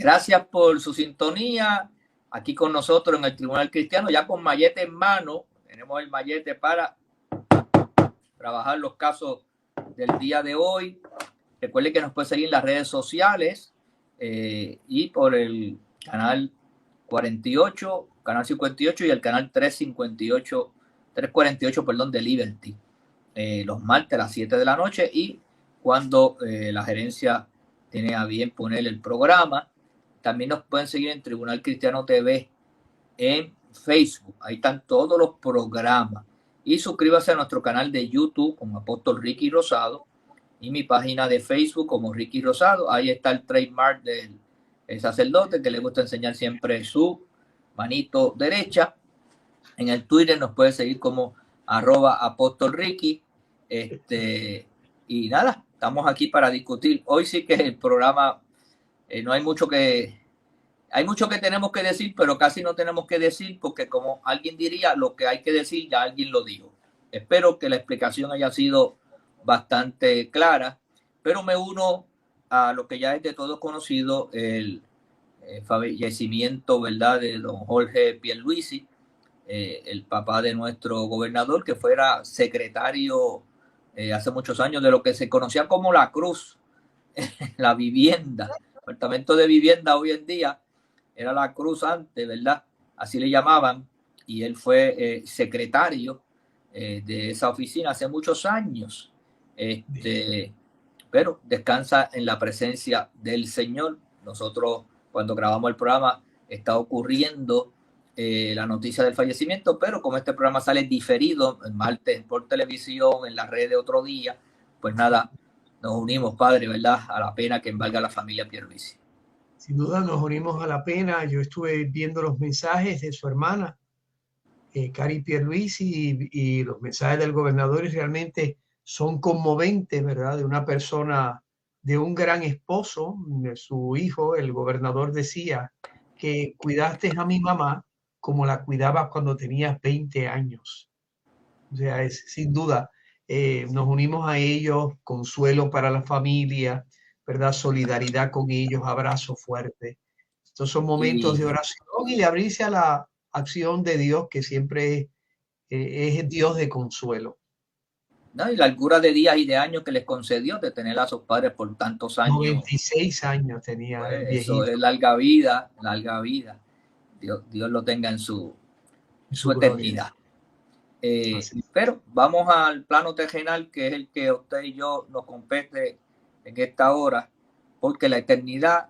Gracias por su sintonía aquí con nosotros en el Tribunal Cristiano, ya con mallete en mano. Tenemos el mallete para trabajar los casos del día de hoy. Recuerde que nos puede seguir en las redes sociales y por el canal 48, canal 58 y el canal 348, de Liberty. Los martes a las 7 de la noche y cuando la gerencia tiene a bien poner el programa. También nos pueden seguir en Tribunal Cristiano TV en Facebook. Ahí están todos los programas. Y suscríbase a nuestro canal de YouTube como Apóstol Ricky Rosado y mi página de Facebook como Ricky Rosado. Ahí está el trademark del sacerdote que le gusta enseñar siempre su manito derecha. En el Twitter nos puede seguir como @Apóstol Ricky. Y nada, estamos aquí para discutir. Hoy sí que el programa no hay mucho que tenemos que decir, pero casi no tenemos que decir porque, como alguien diría, lo que hay que decir ya alguien lo dijo. Espero que la explicación haya sido bastante clara, pero me uno a lo que ya es de todo conocido, el fallecimiento, ¿verdad?, de don Jorge Pierluisi, el papá de nuestro gobernador, que fuera secretario hace muchos años de lo que se conocía como la Cruz, la vivienda, departamento de vivienda hoy en día, era la Cruz antes, ¿verdad? Así le llamaban, y él fue secretario de esa oficina hace muchos años. Pero descansa en la presencia del Señor. Nosotros, cuando grabamos el programa, está ocurriendo la noticia del fallecimiento, pero como este programa sale diferido, el martes por televisión, en la red de otro día, pues nada, nos unimos, Padre, ¿verdad?, a la pena que embarga a la familia Pierluisi. Sin duda nos unimos a la pena. Yo estuve viendo los mensajes de su hermana, Cari Pierluisi, y los mensajes del gobernador, y realmente son conmoventes, ¿verdad? De una persona, de un gran esposo, de su hijo. El gobernador decía que cuidaste a mi mamá como la cuidabas cuando tenías 20 años. O sea, sin duda, nos unimos a ellos, consuelo para la familia, ¿verdad? Solidaridad con ellos, abrazo fuerte. Estos son momentos de oración y de abrirse a la acción de Dios, que siempre es Dios de consuelo. ¿No? Y la largura de días y de años que les concedió de tener a sus padres por tantos años. 96 años tenía pues el viejito. Eso es larga vida, larga vida. Dios lo tenga en su eternidad. Pero vamos al plano terrenal, que es el que usted y yo nos compete en esta hora, porque la eternidad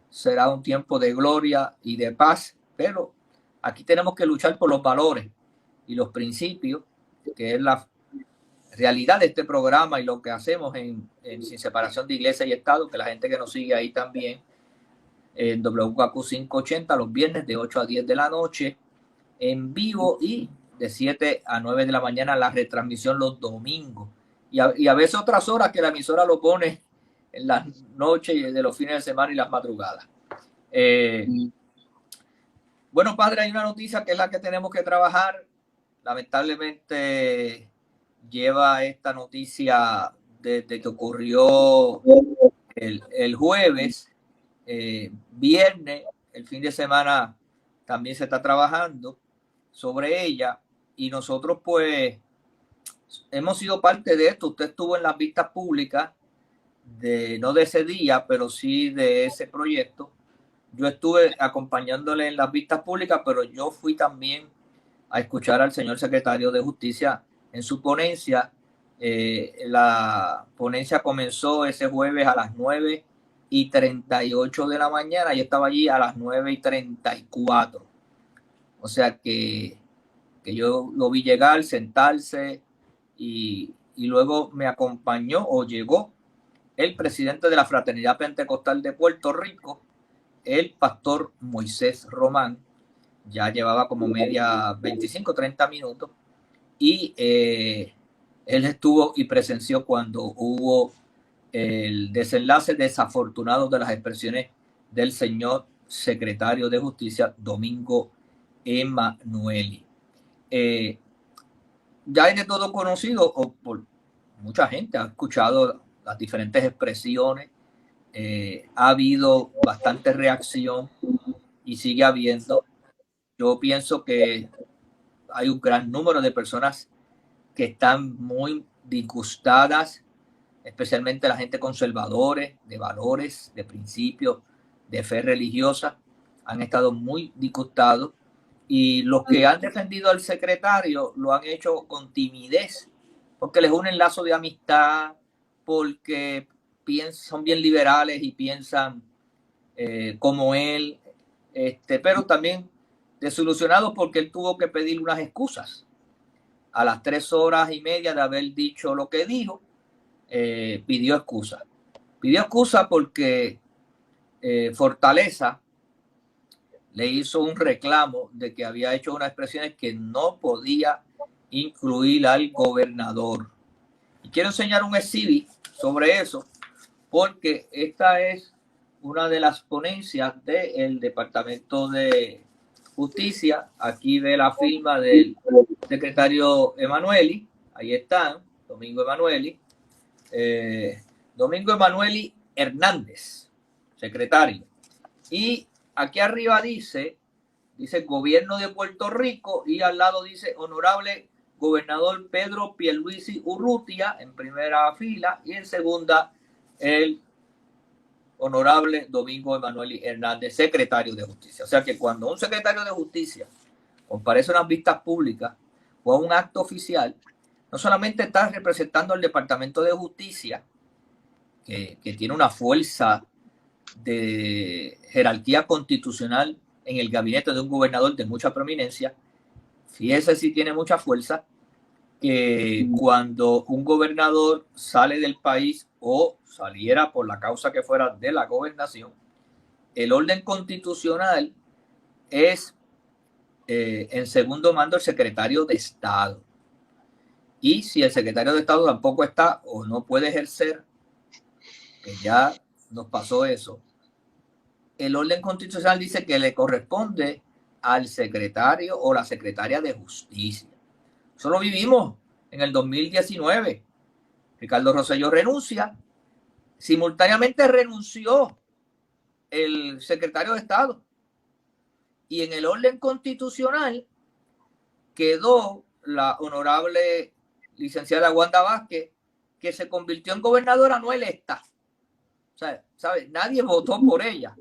será un tiempo de gloria y de paz, pero aquí tenemos que luchar por los valores y los principios, que es la realidad de este programa y lo que hacemos en Sin Separación de Iglesia y Estado, que la gente que nos sigue ahí también, en WKQ 580, los viernes de 8 a 10 de la noche, en vivo, y de 7 a 9 de la mañana la retransmisión los domingos. Y a veces otras horas que la emisora lo pone en las noches de los fines de semana y las madrugadas. Bueno, padre, hay una noticia que es la que tenemos que trabajar. Lamentablemente lleva esta noticia desde que ocurrió el jueves, viernes, el fin de semana también se está trabajando sobre ella, y nosotros pues hemos sido parte de esto. Usted estuvo en las vistas públicas, no de ese día, pero sí de ese proyecto. Yo estuve acompañándole en las vistas públicas, pero yo fui también a escuchar al señor secretario de Justicia en su ponencia. La ponencia comenzó ese jueves a las 9:38 de la mañana. Yo estaba allí a las 9:34. O sea que yo lo vi llegar, sentarse, y luego me acompañó o llegó el presidente de la Fraternidad Pentecostal de Puerto Rico, el pastor Moisés Román. Ya llevaba como 25-30 minutos, y él estuvo y presenció cuando hubo el desenlace desafortunado de las expresiones del señor secretario de Justicia, Domingo Emanueli. Ya es de todo conocido, o por mucha gente ha escuchado las diferentes expresiones ha habido bastante reacción y sigue habiendo. Yo pienso que hay un gran número de personas que están muy disgustadas, especialmente la gente conservadores, de valores, de principios, de fe religiosa, han estado muy disgustados, y los que han defendido al secretario lo han hecho con timidez, porque les unen lazo de amistad, porque son bien liberales y piensan como él, pero también desilusionados porque él tuvo que pedir unas excusas. A las 3 horas y media de haber dicho lo que dijo, pidió excusa. Pidió excusa porque Fortaleza le hizo un reclamo de que había hecho unas expresiones que no podía incluir al gobernador. Y quiero enseñar un exhibit sobre eso, porque esta es una de las ponencias del Departamento de Justicia. Aquí ve la firma del secretario Emanueli. Ahí están, Domingo Emanueli. Domingo Emanueli Hernández, secretario. Y aquí arriba dice Gobierno de Puerto Rico, y al lado dice Honorable Gobernador Pedro Pierluisi Urrutia en primera fila, y en segunda el Honorable Domingo Emanueli Hernández, secretario de Justicia. O sea que cuando un secretario de Justicia comparece a unas vistas públicas o a un acto oficial, no solamente está representando al Departamento de Justicia, que tiene una fuerza de jerarquía constitucional en el gabinete de un gobernador de mucha prominencia. Fíjese si tiene mucha fuerza, que cuando un gobernador sale del país o saliera por la causa que fuera de la gobernación, el orden constitucional es en segundo mando el secretario de Estado. Y si el secretario de Estado tampoco está o no puede ejercer, que ya nos pasó eso, el orden constitucional dice que le corresponde al secretario o la secretaria de Justicia. Eso lo vivimos en el 2019. Ricardo Rosselló renuncia, simultáneamente renunció el secretario de Estado, y en el orden constitucional quedó la honorable licenciada Wanda Vázquez, que se convirtió en gobernadora no electa. O sea, ¿sabe? Nadie votó por ella,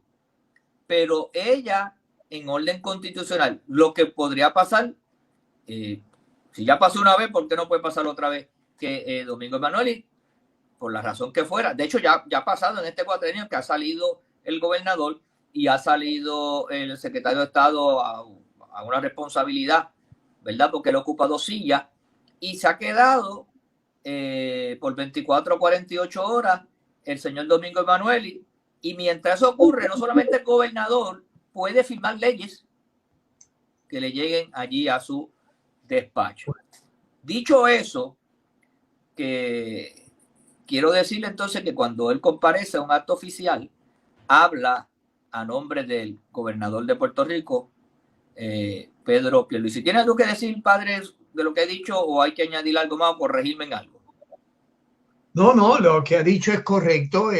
pero ella, en orden constitucional, lo que podría pasar, si ya pasó una vez, ¿por qué no puede pasar otra vez? Que Domingo Emanueli, por la razón que fuera, de hecho ya ha pasado en este cuatrienio que ha salido el gobernador y ha salido el secretario de Estado a una responsabilidad, ¿verdad? Porque él ocupa 2 sillas y se ha quedado por 24 o 48 horas el señor Domingo Emanueli, y mientras eso ocurre, no solamente el gobernador puede firmar leyes que le lleguen allí a su despacho. Dicho eso, que quiero decirle entonces que cuando él comparece a un acto oficial, habla a nombre del gobernador de Puerto Rico, Pedro Pierluisi. ¿Tiene algo que decir, padre, de lo que he dicho, o hay que añadir algo más o corregirme en algo? No, lo que ha dicho es correcto.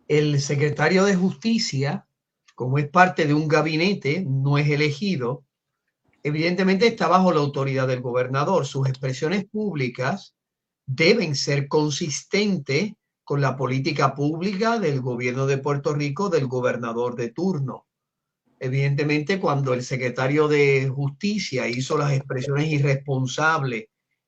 El secretario de Justicia, como es parte de un gabinete, no es elegido, evidentemente está bajo la autoridad del gobernador. Sus expresiones públicas deben ser consistentes con la política pública del gobierno de Puerto Rico, del gobernador de turno. Evidentemente, cuando el secretario de Justicia hizo las expresiones irresponsables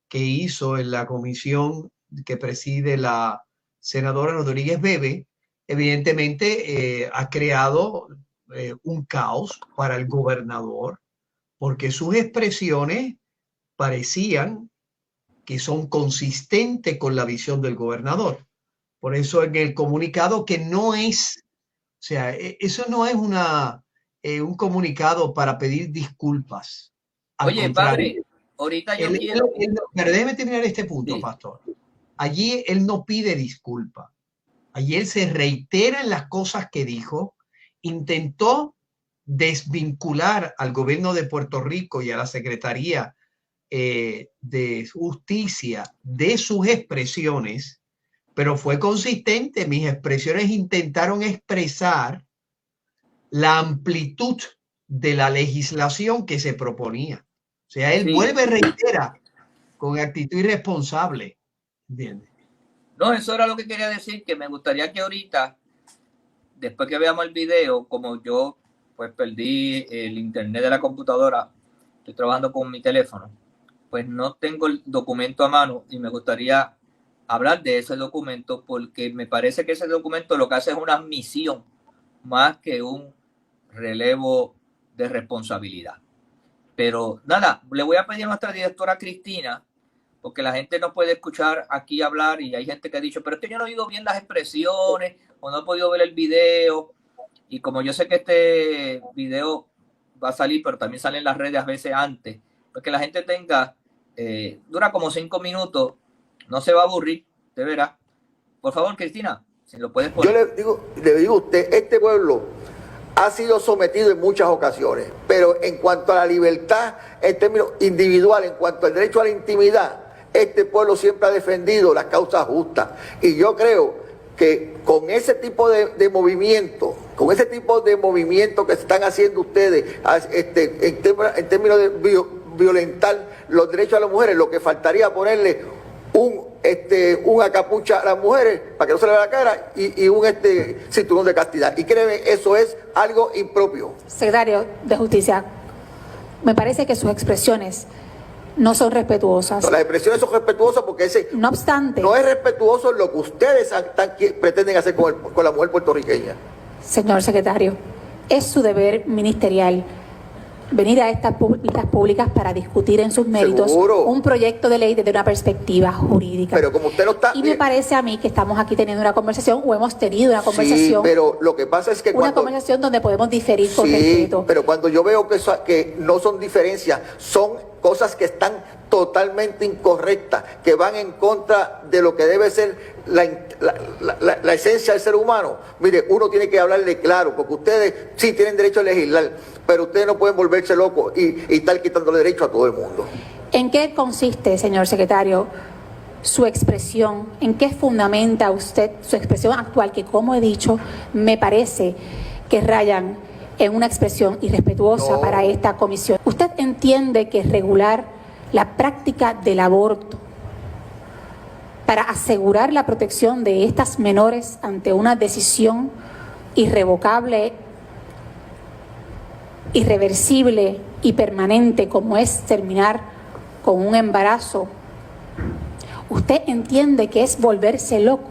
que hizo en la comisión que preside la senadora Rodríguez Bebe, evidentemente ha creado un caos para el gobernador, porque sus expresiones parecían que son consistentes con la visión del gobernador. Por eso en el comunicado, que no es, o sea, eso no es un comunicado para pedir disculpas. Al Oye, contrario, padre, ahorita yo quiero... pero déjeme terminar este punto, Sí. pastor. Allí él no pide disculpas. Allí él se reitera en las cosas que dijo, intentó desvincular al gobierno de Puerto Rico y a la Secretaría de Justicia de sus expresiones, pero fue consistente. Mis expresiones intentaron expresar la amplitud de la legislación que se proponía. O sea, él vuelve y reitera con actitud irresponsable. ¿Entiendes? No, eso era lo que quería decir, que me gustaría que ahorita, después que veamos el video, como yo pues perdí el internet de la computadora, estoy trabajando con mi teléfono, pues no tengo el documento a mano y me gustaría hablar de ese documento porque me parece que ese documento lo que hace es una admisión más que un relevo de responsabilidad. Pero nada, le voy a pedir a nuestra directora Cristina, porque la gente no puede escuchar aquí hablar y hay gente que ha dicho, pero es que yo no he oído bien las expresiones o no he podido ver el video. Y como yo sé que este video va a salir, pero también sale en las redes a veces antes, pues que la gente tenga, dura como 5 minutos, no se va a aburrir, de veras. Por favor, Cristina, si lo puedes poner. Yo le digo a usted, este pueblo ha sido sometido en muchas ocasiones, pero en cuanto a la libertad, en términos individuales, en cuanto al derecho a la intimidad, este pueblo siempre ha defendido las causas justas. Y yo creo que con ese tipo de movimiento, que se están haciendo ustedes en términos de violentar los derechos de las mujeres, lo que faltaría ponerle una capucha a las mujeres para que no se le vea la cara y un cinturón de castidad. Y créeme, eso es algo impropio. Secretario de Justicia, me parece que sus expresiones no son respetuosas. No, las expresiones son respetuosas porque no obstante, no es respetuoso lo que ustedes pretenden hacer con la mujer puertorriqueña. Señor secretario, es su deber ministerial venir a estas vistas públicas para discutir en sus méritos un proyecto de ley desde una perspectiva jurídica. Pero como usted no está... Y me parece a mí que estamos aquí teniendo una conversación, o hemos tenido una conversación... Sí, pero lo que pasa es que una conversación donde podemos diferir con respeto. Pero cuando yo veo que no son diferencias, son cosas que están totalmente incorrectas, que van en contra de lo que debe ser la esencia del ser humano. Mire, uno tiene que hablarle claro, porque ustedes sí tienen derecho a legislar, pero ustedes no pueden volverse locos y estar quitándole derecho a todo el mundo. ¿En qué consiste, señor secretario, su expresión? ¿En qué fundamenta usted su expresión actual, que como he dicho, me parece que rayan en una expresión irrespetuosa para esta comisión? ¿Usted entiende que regular la práctica del aborto para asegurar la protección de estas menores ante una decisión irrevocable, irreversible y permanente como es terminar con un embarazo, usted entiende que es volverse loco?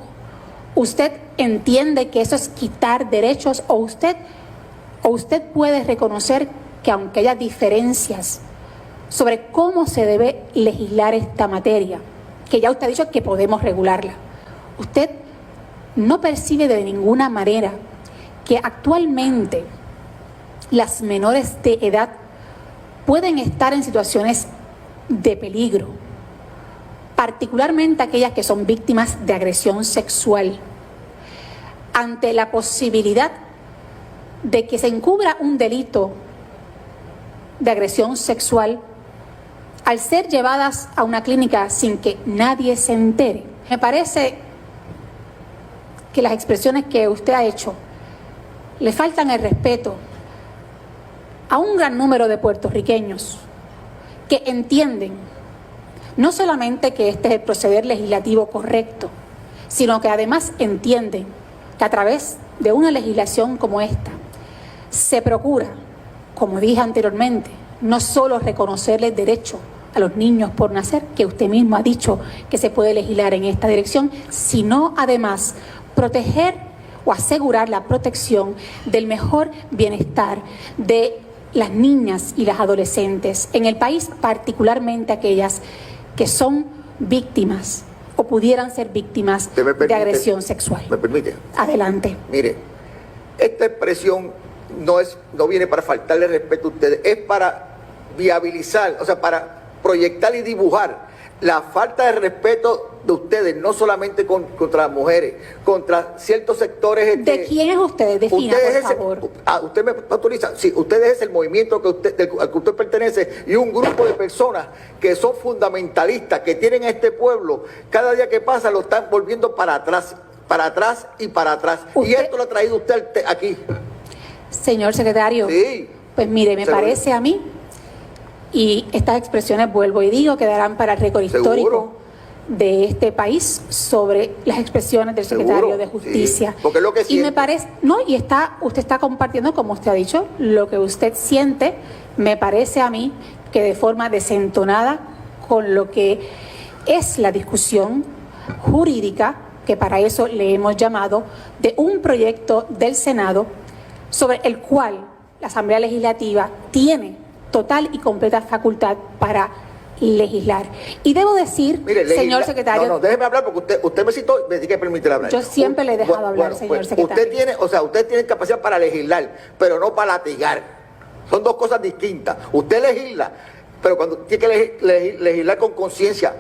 ¿Usted entiende que eso es quitar derechos? ¿O usted puede reconocer que aunque haya diferencias sobre cómo se debe legislar esta materia, que ya usted ha dicho que podemos regularla, usted no percibe de ninguna manera que actualmente las menores de edad pueden estar en situaciones de peligro, particularmente aquellas que son víctimas de agresión sexual, ante la posibilidad de que se encubra un delito de agresión sexual al ser llevadas a una clínica sin que nadie se entere? Me parece que las expresiones que usted ha hecho le faltan el respeto a un gran número de puertorriqueños que entienden no solamente que este es el proceder legislativo correcto, sino que además entienden que a través de una legislación como esta se procura, como dije anteriormente, no solo reconocerle el derecho a los niños por nacer, que usted mismo ha dicho que se puede legislar en esta dirección, sino además proteger o asegurar la protección del mejor bienestar de las niñas y las adolescentes en el país, particularmente aquellas que son víctimas o pudieran ser víctimas de agresión sexual. ¿Me permite? Adelante. Mire, esta expresión no viene para faltarle respeto a ustedes, es para viabilizar, o sea, para proyectar y dibujar la falta de respeto de ustedes, no solamente contra las mujeres, contra ciertos sectores. ¿De quiénes ustedes? Defina, por favor. Usted me autoriza. Sí, ustedes es el movimiento al que usted pertenece y un grupo de personas que son fundamentalistas, que tienen a este pueblo, cada día que pasa lo están volviendo para atrás y para atrás. Y esto lo ha traído usted aquí. Señor secretario, sí, pues mire, me parece a mí, y estas expresiones, vuelvo y digo, quedarán para el récord histórico de este país sobre las expresiones del secretario de Justicia. Sí, porque es lo que y siente. me parece, no, y usted está compartiendo, como usted ha dicho, lo que usted siente. Me parece a mí que de forma desentonada con lo que es la discusión jurídica, que para eso le hemos llamado, de un proyecto del Senado sobre el cual la Asamblea Legislativa tiene total y completa facultad para legislar. Y debo decir, mire, señor secretario... No, déjeme hablar porque usted me citó y me tiene que permitir hablar. Yo siempre le he dejado hablar, señor secretario. Usted tiene capacidad para legislar, pero no para latigar. Son dos cosas distintas. Usted legisla, pero cuando tiene que legislar con conciencia,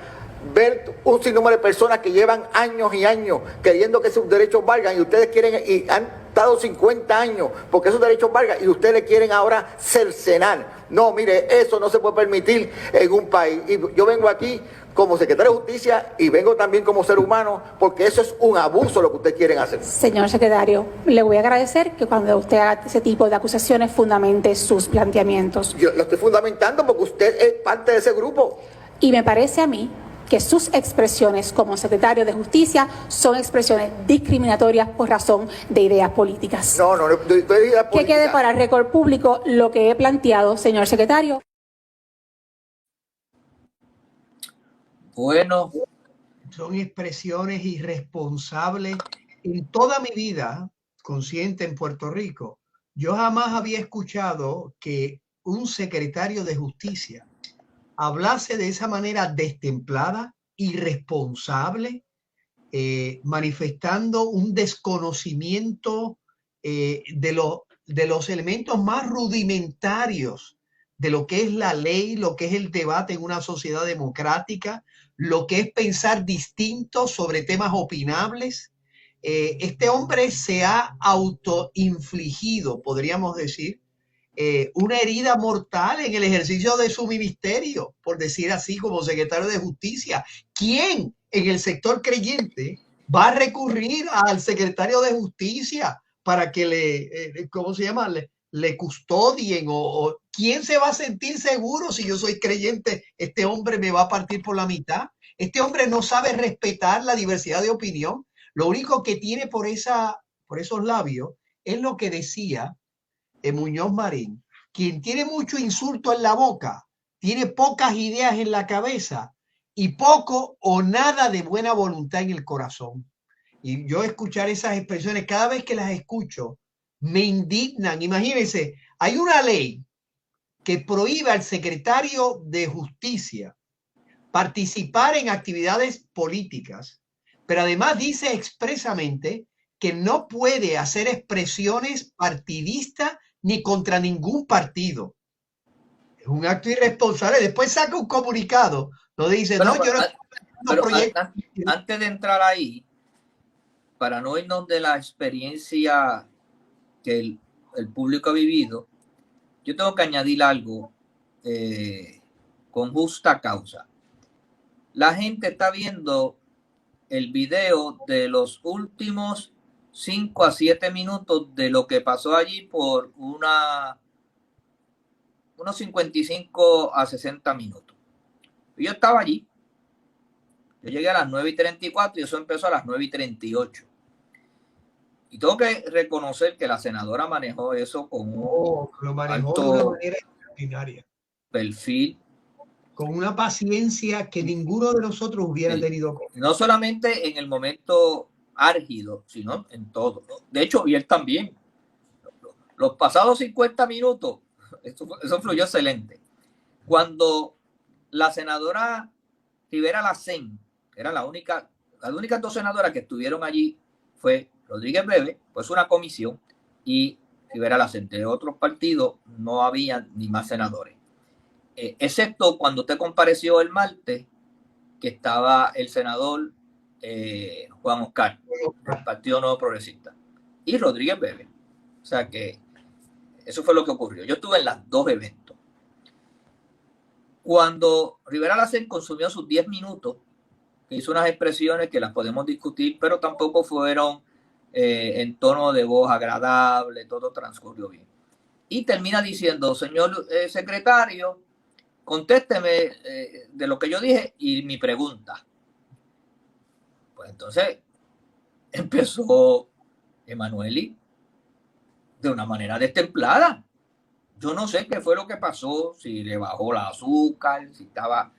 ver un sinnúmero de personas que llevan años y años queriendo que sus derechos valgan y ustedes quieren, y han estado 50 años porque esos derechos valgan y ustedes le quieren ahora cercenar. No, mire, eso no se puede permitir en un país. Y yo vengo aquí como secretario de Justicia y vengo también como ser humano porque eso es un abuso lo que ustedes quieren hacer. Señor secretario, le voy a agradecer que cuando usted haga ese tipo de acusaciones fundamente sus planteamientos. Yo lo estoy fundamentando porque usted es parte de ese grupo. Y me parece a mí que sus expresiones como secretario de Justicia son expresiones discriminatorias por razón de ideas políticas. No de ideas políticas. Que quede para el récord público lo que he planteado, señor secretario. Bueno. Son expresiones irresponsables. En toda mi vida consciente en Puerto Rico, yo jamás había escuchado que un secretario de Justicia hablase de esa manera destemplada, irresponsable, manifestando un desconocimiento de los elementos más rudimentarios de lo que es la ley, lo que es el debate en una sociedad democrática, lo que es pensar distinto sobre temas opinables. Este hombre se ha autoinfligido, podríamos decir, una herida mortal en el ejercicio de su ministerio, por decir así, como secretario de Justicia. ¿Quién en el sector creyente va a recurrir al secretario de Justicia para que le custodien? ¿O quién se va a sentir seguro si yo soy creyente? Este hombre me va a partir por la mitad. Este hombre no sabe respetar la diversidad de opinión. Lo único que tiene por esos labios es lo que decía Muñoz Marín: quien tiene mucho insulto en la boca, tiene pocas ideas en la cabeza y poco o nada de buena voluntad en el corazón. Y yo escuchar esas expresiones, cada vez que las escucho, me indignan. Imagínense, hay una ley que prohíbe al secretario de Justicia participar en actividades políticas, pero además dice expresamente que no puede hacer expresiones partidistas ni contra ningún partido. Es un acto irresponsable. Después saca un comunicado donde dice, yo no antes de entrar ahí, para no irnos de la experiencia que el público ha vivido, yo tengo que añadir algo con justa causa. La gente está viendo el video de los últimos 5 a 7 minutos de lo que pasó allí por unos 55 a 60 minutos. Yo estaba allí. Yo llegué a las 9:34 y eso empezó a las 9:38. Y tengo que reconocer que la senadora manejó eso con lo manejó de una manera extraordinaria. Perfil. Con una paciencia que ninguno de nosotros hubiera tenido. No solamente en el momento álgido, sino en todo. De hecho, y él también. Los pasados 50 minutos, eso fluyó excelente. Cuando la senadora Rivera Lacén, eran las únicas 2 senadoras que estuvieron allí, fue Rodríguez Bebe, pues una comisión, y Rivera Lacén. De otros partidos no había ni más senadores. Excepto cuando usted compareció el martes, que estaba el senador Juan Oscar, del Partido Nuevo Progresista, y Rodríguez Bebe. O sea que eso fue lo que ocurrió. Yo estuve en los dos eventos. Cuando Rivera Lacén consumió sus 10 minutos, hizo unas expresiones que las podemos discutir, pero tampoco fueron en tono de voz agradable, todo transcurrió bien. Y termina diciendo, señor secretario, contésteme de lo que yo dije y mi pregunta. Pues entonces empezó Emanueli de una manera destemplada. Yo no sé qué fue lo que pasó, si le bajó el azúcar, si estaba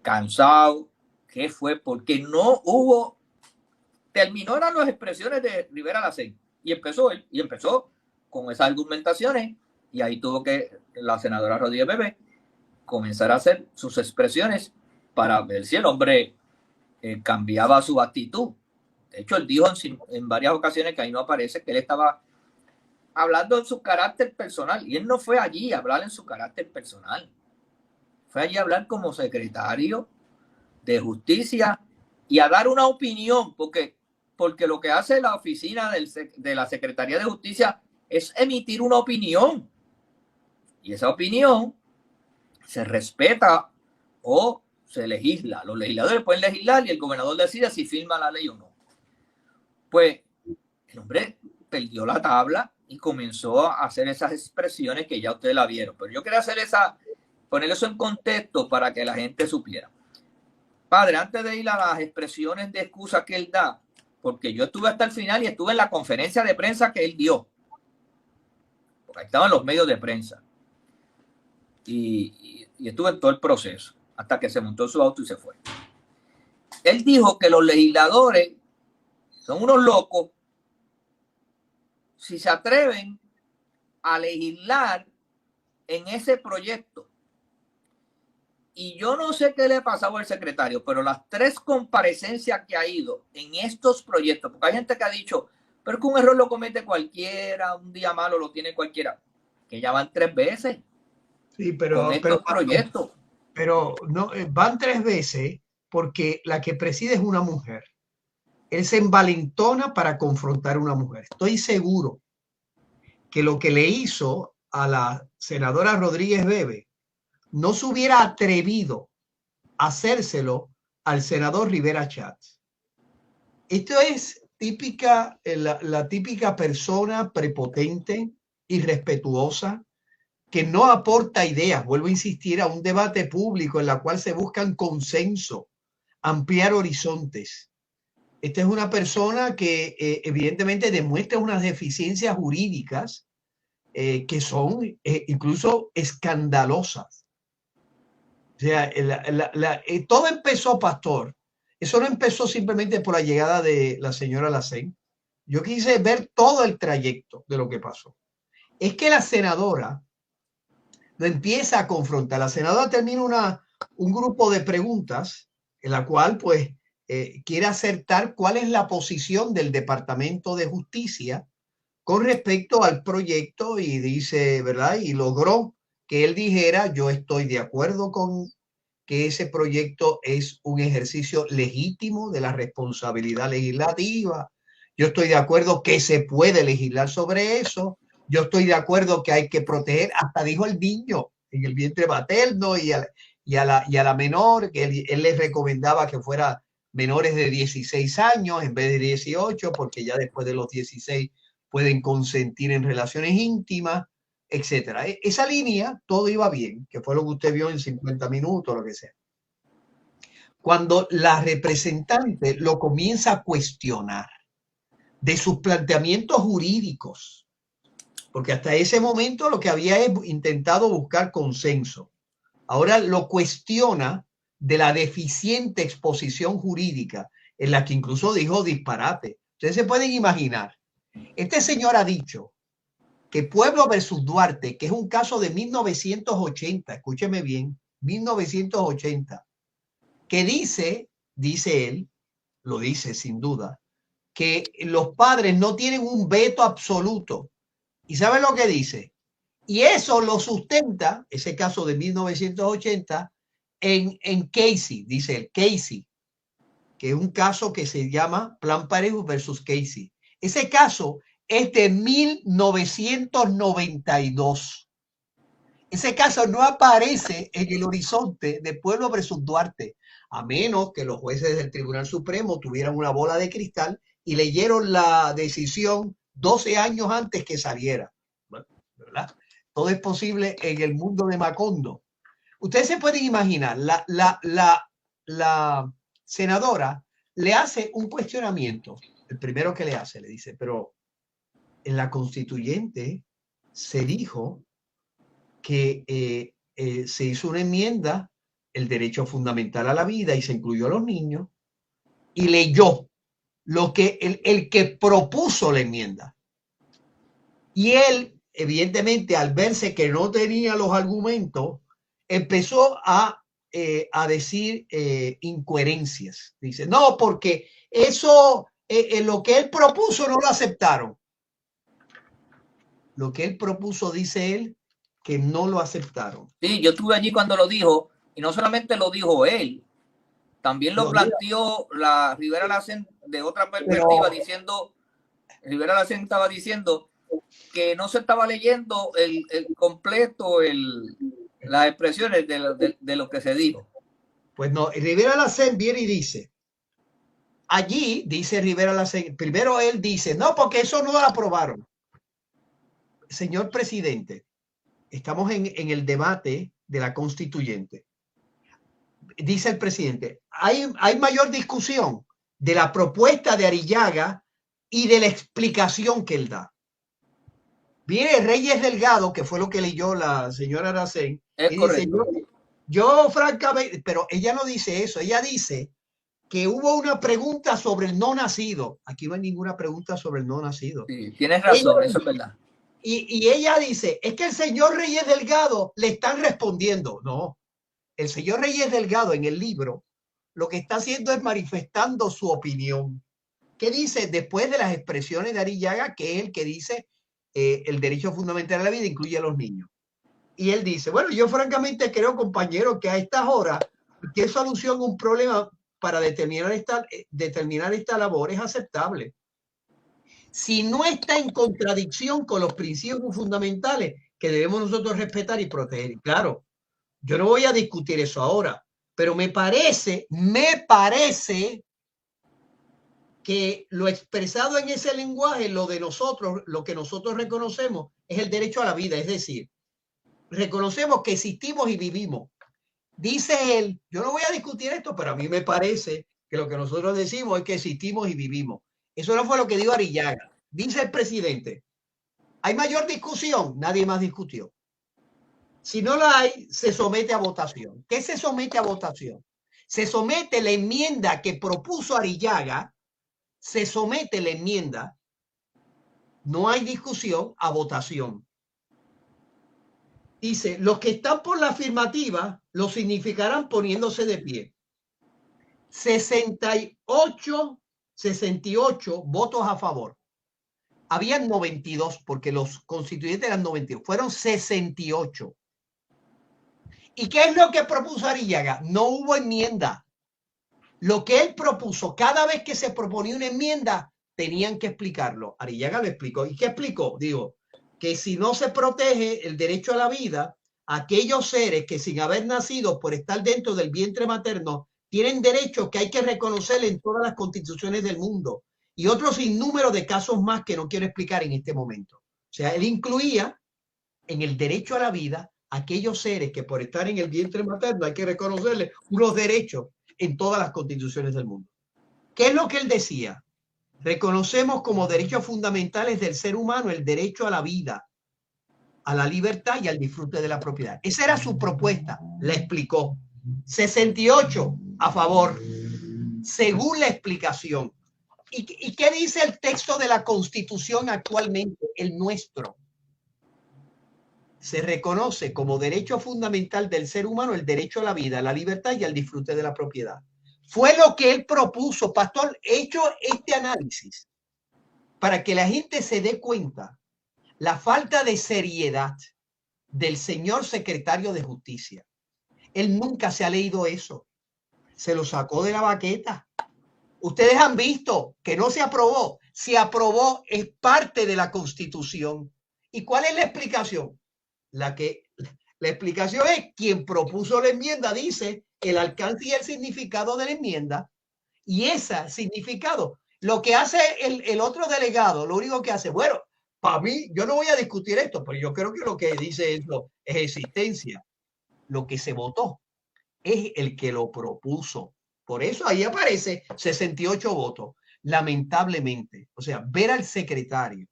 cansado, qué fue, porque no hubo, terminaron las expresiones de Rivera Lacén y empezó él, y empezó con esas argumentaciones, y ahí tuvo que la senadora Rodríguez Bebe comenzar a hacer sus expresiones para ver si el hombre cambiaba su actitud. De hecho, él dijo en varias ocasiones, que ahí no aparece, que él estaba hablando en su carácter personal, y él no fue allí a hablar en su carácter personal, fue allí a hablar como secretario de Justicia y a dar una opinión, porque lo que hace la oficina de la Secretaría de Justicia es emitir una opinión, y esa opinión se respeta o se legisla. Los legisladores pueden legislar y el gobernador decide si firma la ley o no. Pues el hombre perdió la tabla y comenzó a hacer esas expresiones que ya ustedes la vieron. Pero yo quería poner eso en contexto para que la gente supiera. Padre, antes de ir a las expresiones de excusa que él da, porque yo estuve hasta el final y estuve en la conferencia de prensa que él dio. Porque ahí estaban los medios de prensa. Y estuve en todo el proceso, hasta que se montó su auto y se fue. Él dijo que los legisladores son unos locos si se atreven a legislar en ese proyecto. Y yo no sé qué le ha pasado al secretario, pero las 3 comparecencias que ha ido en estos proyectos, porque hay gente que ha dicho, pero es que un error lo comete cualquiera, un día malo lo tiene cualquiera, que ya van 3 veces. Sí, pero no, van 3 veces porque la que preside es una mujer. Él se envalentona para confrontar a una mujer. Estoy seguro que lo que le hizo a la senadora Rodríguez Bebe no se hubiera atrevido a hacérselo al senador Rivera Schatz. Esto es la típica persona prepotente, irrespetuosa, que no aporta ideas, vuelvo a insistir, a un debate público en la cual se buscan consenso, ampliar horizontes. Esta es una persona que evidentemente demuestra unas deficiencias jurídicas que son incluso escandalosas. O sea, todo empezó, pastor. Eso no empezó simplemente por la llegada de la señora Lacén. Yo quise ver todo el trayecto de lo que pasó. Es que la senadora lo empieza a confrontar. La senadora termina un grupo de preguntas en la cual pues quiere acertar cuál es la posición del Departamento de Justicia con respecto al proyecto, y dice, ¿verdad? Y logró que él dijera, yo estoy de acuerdo con que ese proyecto es un ejercicio legítimo de la responsabilidad legislativa. Yo estoy de acuerdo que se puede legislar sobre eso. Yo estoy de acuerdo que hay que proteger, hasta dijo el niño en el vientre materno y a la menor, que él les recomendaba que fuera menores de 16 años en vez de 18, porque ya después de los 16 pueden consentir en relaciones íntimas, etcétera. Esa línea, todo iba bien, que fue lo que usted vio en 50 minutos, lo que sea. Cuando la representante lo comienza a cuestionar de sus planteamientos jurídicos, porque hasta ese momento lo que había es intentado buscar consenso. Ahora lo cuestiona de la deficiente exposición jurídica, en la que incluso dijo disparate. Ustedes se pueden imaginar. Este señor ha dicho que Pueblo versus Duarte, que es un caso de 1980, escúcheme bien, 1980, que dice él, lo dice sin duda, que los padres no tienen un veto absoluto. ¿Y sabe lo que dice? Y eso lo sustenta, ese caso de 1980, en Casey, dice el Casey, que es un caso que se llama Plan Parenthood versus Casey. Ese caso es de 1992. Ese caso no aparece en el horizonte de Pueblo versus Duarte, a menos que los jueces del Tribunal Supremo tuvieran una bola de cristal y leyeron la decisión 12 años antes que saliera. Bueno, ¿verdad? Todo es posible en el mundo de Macondo. Ustedes se pueden imaginar, la senadora le hace un cuestionamiento. El primero que le hace, le dice, pero en la constituyente se dijo que se hizo una enmienda, el derecho fundamental a la vida, y se incluyó a los niños, y leyó lo que el que propuso la enmienda. Y él, evidentemente, al verse que no tenía los argumentos, empezó a decir incoherencias. Dice, no, porque eso, lo que él propuso no lo aceptaron. Lo que él propuso, dice él, que no lo aceptaron. Sí, yo estuve allí cuando lo dijo, y no solamente lo dijo él, también lo planteó la Rivera Lacen de otra perspectiva, diciendo, Rivera Lacen estaba diciendo que no se estaba leyendo el completo, las expresiones de lo que se dijo. Pues no, Rivera Lacen viene y dice, allí, dice Rivera Lacen, primero él dice, no, porque eso no lo aprobaron. Señor presidente, estamos en el debate de la constituyente. Dice el presidente, hay mayor discusión de la propuesta de Arrillaga y de la explicación que él da. Viene Reyes Delgado, que fue lo que leyó la señora Aracén, es y correcto. dice, yo francamente, pero ella no dice eso, ella dice que hubo una pregunta sobre el no nacido. Aquí no hay ninguna pregunta sobre el no nacido. Sí, tienes razón, eso es verdad. Y ella dice, es que el señor Reyes Delgado le están respondiendo. No, el señor Reyes Delgado en el libro lo que está haciendo es manifestando su opinión. ¿Qué dice después de las expresiones de Arrillaga, que es el que dice el derecho fundamental a la vida incluye a los niños? Y él dice, bueno, yo francamente creo, compañero, que a estas horas, ¿qué solución a un problema para determinar esta labor es aceptable? Si no está en contradicción con los principios fundamentales que debemos nosotros respetar y proteger. Y claro, yo no voy a discutir eso ahora, pero me parece que lo expresado en ese lenguaje, lo de nosotros, lo que nosotros reconocemos es el derecho a la vida, es decir, reconocemos que existimos y vivimos. Dice él, yo no voy a discutir esto, pero a mí me parece que lo que nosotros decimos es que existimos y vivimos. Eso no fue lo que dijo Arrillaga. Dice el presidente, ¿hay mayor discusión? Nadie más discutió. Si no la hay, se somete a votación. ¿Qué se somete a votación? Se somete la enmienda que propuso Arrillaga, se somete la enmienda, no hay discusión, a votación. Dice, los que están por la afirmativa lo significarán poniéndose de pie. 68 votos a favor. Habían 92 porque los constituyentes eran 92. Fueron 68. ¿Y qué es lo que propuso Arrillaga? No hubo enmienda. Lo que él propuso, cada vez que se proponía una enmienda, tenían que explicarlo. Arrillaga lo explicó. ¿Y qué explicó? Digo, que si no se protege el derecho a la vida, aquellos seres que sin haber nacido por estar dentro del vientre materno tienen derechos que hay que reconocer en todas las constituciones del mundo y otros sinnúmero de casos más que no quiero explicar en este momento. O sea, él incluía en el derecho a la vida aquellos seres que por estar en el vientre materno hay que reconocerles unos derechos en todas las constituciones del mundo. ¿Qué es lo que él decía? Reconocemos como derechos fundamentales del ser humano el derecho a la vida, a la libertad y al disfrute de la propiedad. Esa era su propuesta, la explicó. 68 a favor, según la explicación. ¿Y qué dice el texto de la Constitución actualmente, el nuestro? Se reconoce como derecho fundamental del ser humano el derecho a la vida, a la libertad y al disfrute de la propiedad. Fue lo que él propuso, pastor. He hecho este análisis para que la gente se dé cuenta la falta de seriedad del señor secretario de Justicia. Él nunca se ha leído eso. Se lo sacó de la baqueta. Ustedes han visto que no se aprobó. Se aprobó, es parte de la Constitución. ¿Y cuál es la explicación? La explicación es quien propuso la enmienda dice el alcance y el significado de la enmienda, y ese significado, lo que hace el otro delegado, lo único que hace, bueno, para mí, yo no voy a discutir esto, pero yo creo que lo que dice eso es existencia. Lo que se votó es el que lo propuso. Por eso ahí aparece 68 votos. Lamentablemente, o sea, ver al secretario,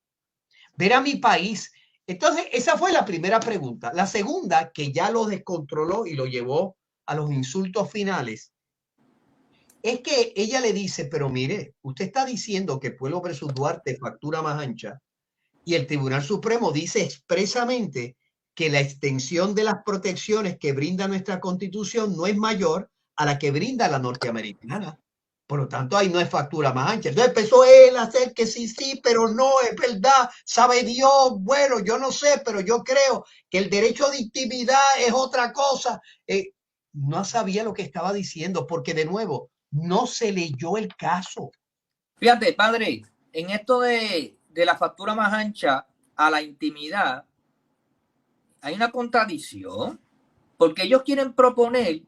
ver a mi país. Entonces, esa fue la primera pregunta. La segunda, que ya lo descontroló y lo llevó a los insultos finales, es que ella le dice, pero mire, usted está diciendo que Pueblo versus Duarte factura más ancha, y el Tribunal Supremo dice expresamente que la extensión de las protecciones que brinda nuestra Constitución no es mayor a la que brinda la norteamericana. Por lo tanto, ahí no es factura más ancha. Entonces empezó él a hacer que sí, pero no, es verdad, sabe Dios, bueno, yo no sé, pero yo creo que el derecho de intimidad es otra cosa. No sabía lo que estaba diciendo, porque de nuevo, no se leyó el caso. Fíjate, padre, en esto de la factura más ancha a la intimidad, hay una contradicción, porque ellos quieren proponer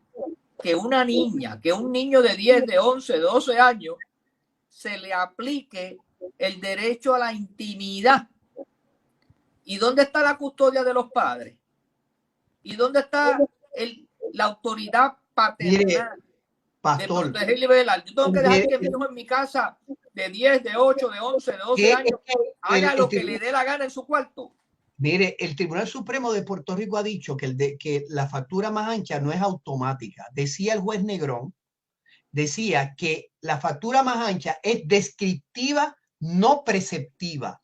que una niña, que un niño de 10, de 11, de 12 años, se le aplique el derecho a la intimidad. ¿Y dónde está la custodia de los padres? ¿Y dónde está la autoridad paternal? Mire, pastor, de proteger y velar? Yo tengo que dejar que mi hijo en mi casa de 10, de 8, de 11, de 12 años haga lo que le dé la gana en su cuarto. Mire, el Tribunal Supremo de Puerto Rico ha dicho que la factura más ancha no es automática. Decía el juez Negrón, decía que la factura más ancha es descriptiva, no preceptiva.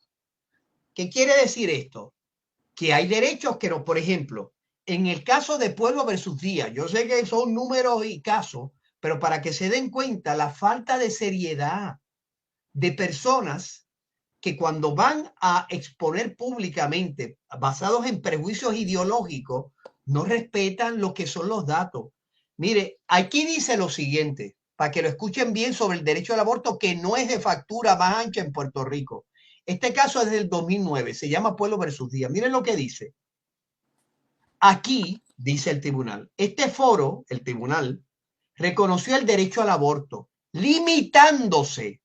¿Qué quiere decir esto? Que hay derechos que no, por ejemplo, en el caso de Pueblo versus Díaz, yo sé que son números y casos, pero para que se den cuenta la falta de seriedad de personas que cuando van a exponer públicamente, basados en prejuicios ideológicos, no respetan lo que son los datos. Mire, aquí dice lo siguiente, para que lo escuchen bien sobre el derecho al aborto, que no es de factura más ancha en Puerto Rico. Este caso es del 2009, se llama Pueblo versus Díaz. Miren lo que dice. Aquí, dice el tribunal, este foro, el tribunal, reconoció el derecho al aborto, limitándose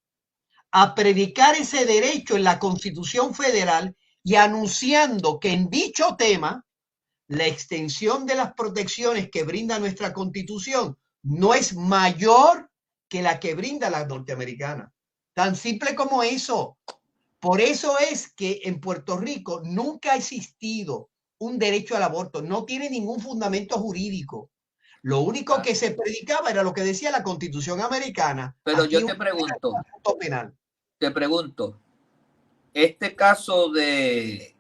a predicar ese derecho en la Constitución Federal y anunciando que en dicho tema la extensión de las protecciones que brinda nuestra Constitución no es mayor que la que brinda la norteamericana. Tan simple como eso. Por eso es que en Puerto Rico nunca ha existido un derecho al aborto. No tiene ningún fundamento jurídico. Lo único que se predicaba era lo que decía la Constitución americana. Pero yo te pregunto, penal. este caso de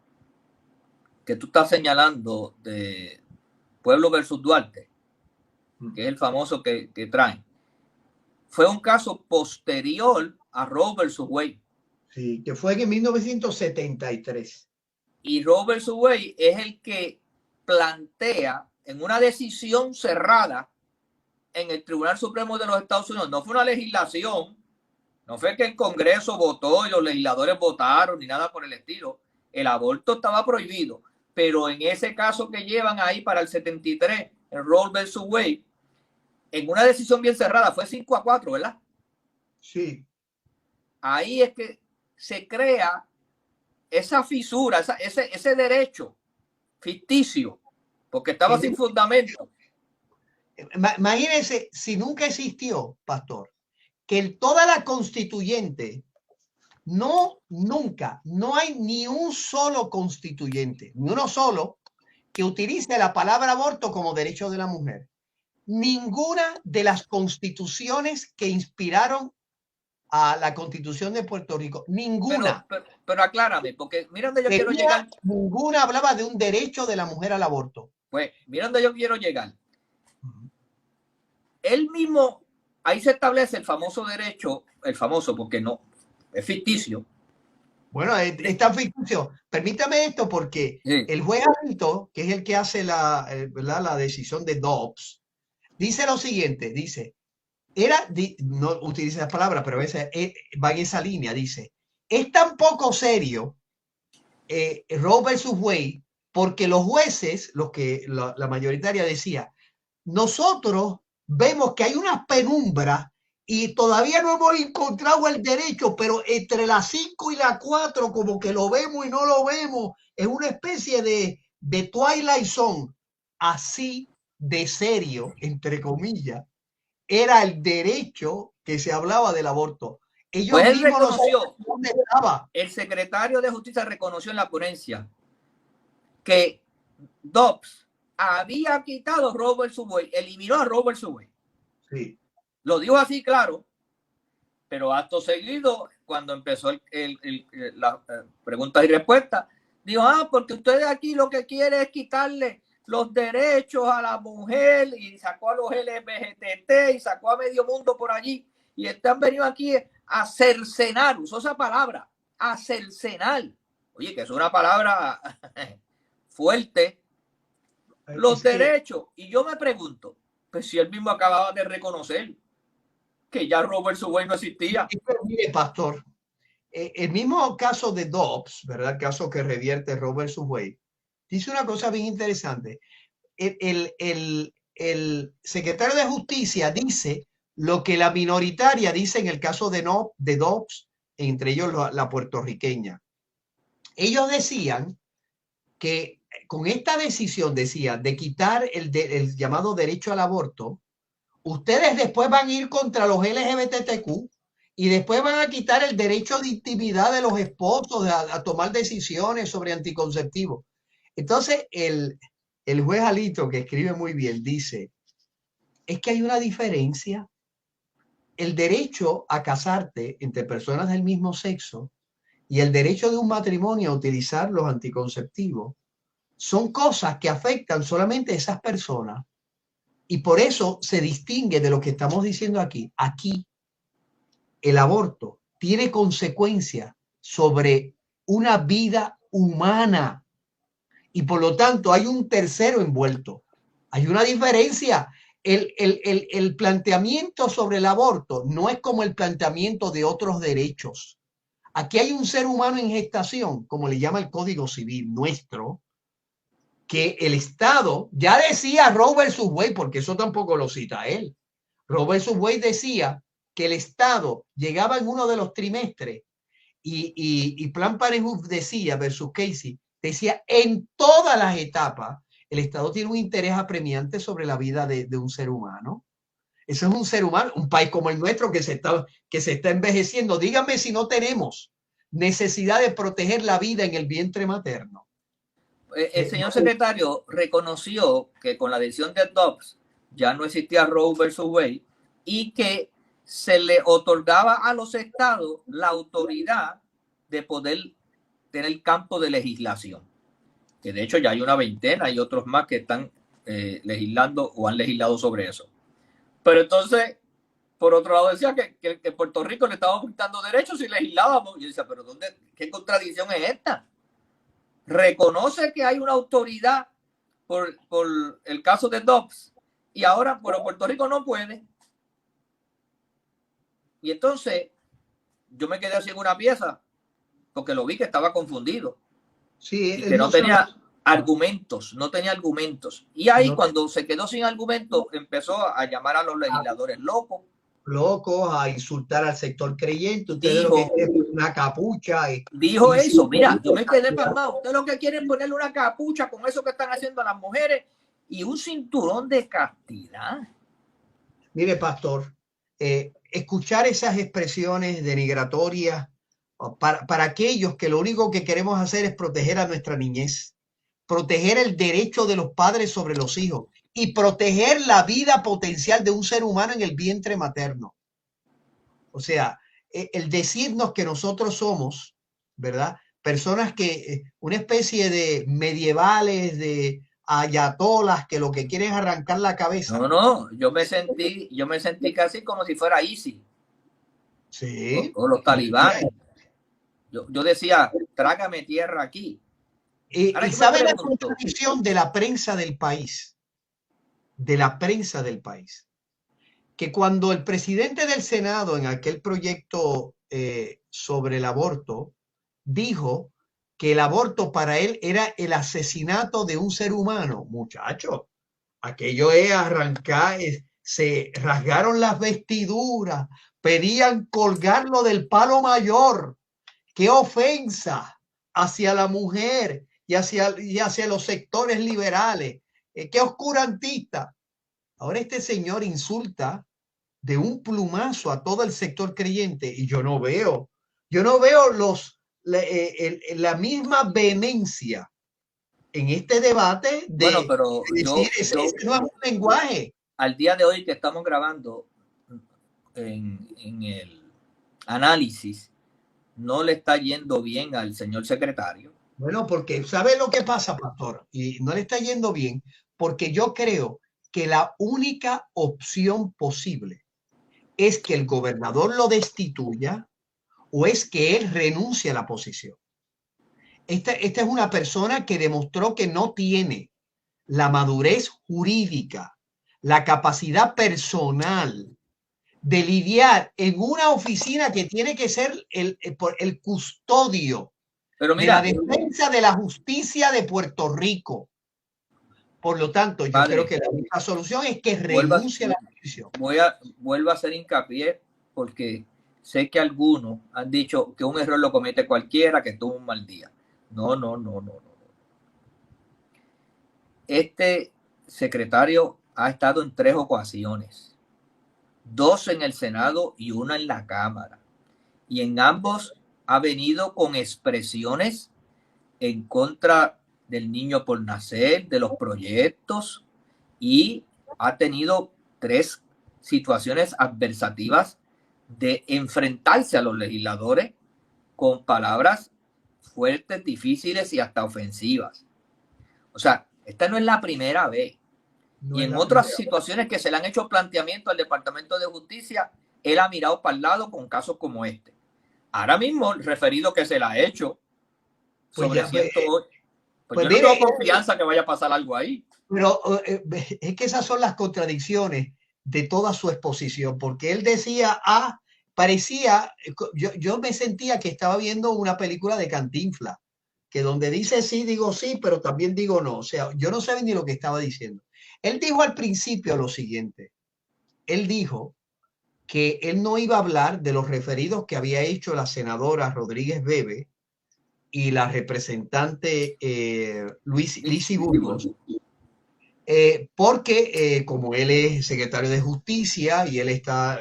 que tú estás señalando de Pueblo versus Duarte, que es el famoso que traen, fue un caso posterior a Roe versus Wade. Sí, que fue en 1973. Y Roe versus Wade es el que plantea en una decisión cerrada en el Tribunal Supremo de los Estados Unidos. No fue una legislación, no fue que el Congreso votó y los legisladores votaron ni nada por el estilo. El aborto estaba prohibido, pero en ese caso que llevan ahí para el 73, en Roe versus Wade, en una decisión bien cerrada, fue 5-4, ¿verdad? Sí. Ahí es que se crea esa fisura, ese derecho ficticio, porque estaba sin fundamento. Imagínense, si nunca existió, pastor, que toda la constituyente, nunca, no hay ni un solo constituyente, ni uno solo, que utilice la palabra aborto como derecho de la mujer. Ninguna de las constituciones que inspiraron a la Constitución de Puerto Rico, ninguna. Pero aclárame, porque mira donde yo quiero llegar. Ninguna hablaba de un derecho de la mujer al aborto. Pues mira donde yo quiero llegar. Él mismo, ahí se establece el famoso derecho, el famoso porque no, es ficticio, Bueno, es tan ficticio. Permítame esto porque Sí. el juez Alito, que es el que hace ¿verdad? La decisión de Dobbs, dice lo siguiente, dice, no utiliza esa palabra, pero a veces va en esa línea, dice, es tan poco serio Roe versus Wade porque los jueces, los que la mayoritaria decía, nosotros vemos que hay una penumbra y todavía no hemos encontrado el derecho, pero entre las 5 y las 4 como que lo vemos y no lo vemos, es una especie de Twilight Zone, así de serio, entre comillas, era el derecho que se hablaba del aborto. Ellos Pues él mismos no sabían reconoció, dónde estaba. el secretario de Justicia reconoció en la ponencia que Dobbs había quitado Roe versus Wade, eliminó a Roe versus Wade. Sí. Lo dijo así claro, pero acto seguido, cuando empezó las preguntas y respuestas, dijo, porque ustedes aquí lo que quieren es quitarle los derechos a la mujer y sacó a los LGBT y sacó a medio mundo por allí y están venido aquí a cercenar, usó esa palabra, a cercenar. Oye, que es una palabra fuerte, los derechos. Y yo me pregunto, pues si él mismo acababa de reconocer que ya Roe versus Wade no existía. Mire, pastor, el mismo caso de Dobbs, ¿verdad? El caso que revierte Roe versus Wade, dice una cosa bien interesante. El secretario de Justicia dice lo que la minoritaria dice en el caso de Dobbs, entre ellos la puertorriqueña. Ellos decían que con esta decisión, decía, de quitar el llamado derecho al aborto, ustedes después van a ir contra los LGBTQ y después van a quitar el derecho de intimidad de los esposos a tomar decisiones sobre anticonceptivos. Entonces, el juez Alito, que escribe muy bien, dice, es que hay una diferencia. El derecho a casarte entre personas del mismo sexo y el derecho de un matrimonio a utilizar los anticonceptivos son cosas que afectan solamente a esas personas. Y por eso se distingue de lo que estamos diciendo aquí. Aquí, el aborto tiene consecuencias sobre una vida humana y por lo tanto hay un tercero envuelto. Hay una diferencia. El planteamiento sobre el aborto no es como el planteamiento de otros derechos. Aquí hay un ser humano en gestación, como le llama el Código Civil nuestro, que el Estado, ya decía Roe versus Wade, porque eso tampoco lo cita él. Roe versus Wade decía que el Estado llegaba en uno de los trimestres y Planned Parenthood decía, versus Casey, decía en todas las etapas, el Estado tiene un interés apremiante sobre la vida de un ser humano. Eso es un ser humano, un país como el nuestro que se está envejeciendo. Díganme si no tenemos necesidad de proteger la vida en el vientre materno. El señor secretario reconoció que con la decisión de Dobbs ya no existía Roe versus Wade y que se le otorgaba a los estados la autoridad de poder tener campo de legislación. Que de hecho ya hay una veintena y otros más que están legislando o han legislado sobre eso. Pero entonces, por otro lado, decía que Puerto Rico le estaba quitando derechos y legislábamos. Y yo decía, pero ¿qué contradicción es esta? Reconoce que hay una autoridad por el caso de Dobbs y ahora, pero Puerto Rico no puede. Y entonces yo me quedé así en una pieza porque lo vi que estaba confundido. Sí, y que no tenía argumentos, no tenía argumentos. Y ahí cuando se quedó sin argumentos empezó a llamar a los legisladores locos. A insultar al sector creyente. Ustedes lo que quieren es una capucha. Dijo eso, mira, yo me quedé pasmado. Ustedes lo que quieren es ponerle una capucha con eso que están haciendo a las mujeres y un cinturón de castidad. Mire, pastor, escuchar esas expresiones denigratorias para aquellos que lo único que queremos hacer es proteger a nuestra niñez, proteger el derecho de los padres sobre los hijos y proteger la vida potencial de un ser humano en el vientre materno. O sea, el decirnos que nosotros somos, ¿verdad? Personas que, una especie de medievales, de ayatolas que lo que quieren es arrancar la cabeza. No, yo me sentí casi como si fuera ISIS. Sí. O los talibanes. Yo decía, trágame tierra aquí. Y Ahora yo me sabe la pregunto, contradicción de la prensa del país, que cuando el presidente del Senado en aquel proyecto sobre el aborto dijo que el aborto para él era el asesinato de un ser humano, muchacho, aquello es arrancar, se rasgaron las vestiduras, pedían colgarlo del palo mayor. ¡Qué ofensa hacia la mujer y hacia los sectores liberales! ¡Qué oscurantista! Ahora este señor insulta de un plumazo a todo el sector creyente y yo no veo la misma vehemencia en este debate bueno, de pero decir ese no es un lenguaje. al día de hoy que estamos grabando en el análisis, no le está yendo bien al señor secretario. Bueno, porque ¿sabe lo que pasa, pastor? Y no le está yendo bien, porque yo creo que la única opción posible es que el gobernador lo destituya o es que él renuncie a la posición. Esta es una persona que demostró que no tiene la madurez jurídica, la capacidad personal de lidiar en una oficina que tiene que ser el custodio Pero de la mira, defensa de la justicia de Puerto Rico. Por lo tanto, yo padre, creo que la única solución es que renuncie a la posición. Vuelvo a hacer hincapié porque sé que algunos han dicho que un error lo comete cualquiera que tuvo un mal día. No. Este secretario ha estado en 3 ocasiones, 2 en el Senado y 1 en la Cámara. Y en ambos ha venido con expresiones en contra del niño por nacer, de los proyectos, y ha tenido 3 situaciones adversativas de enfrentarse a los legisladores con palabras fuertes, difíciles y hasta ofensivas. O sea, esta no es la primera vez. No y es en la otras primera. situaciones que se le han hecho planteamientos al Departamento de Justicia, él ha mirado para el lado con casos como este. Ahora mismo, el referido que se le ha hecho sobre 108, pues yo no tengo confianza que vaya a pasar algo ahí. Pero es que esas son las contradicciones de toda su exposición, porque él decía, parecía, yo me sentía que estaba viendo una película de Cantinflas, que donde dice sí, digo sí, pero también digo no. O sea, yo no sabía ni lo que estaba diciendo. Él dijo al principio lo siguiente, él dijo que él no iba a hablar de los referidos que había hecho la senadora Rodríguez Bebe y la representante Lizy Burgos, porque como él es secretario de Justicia y él está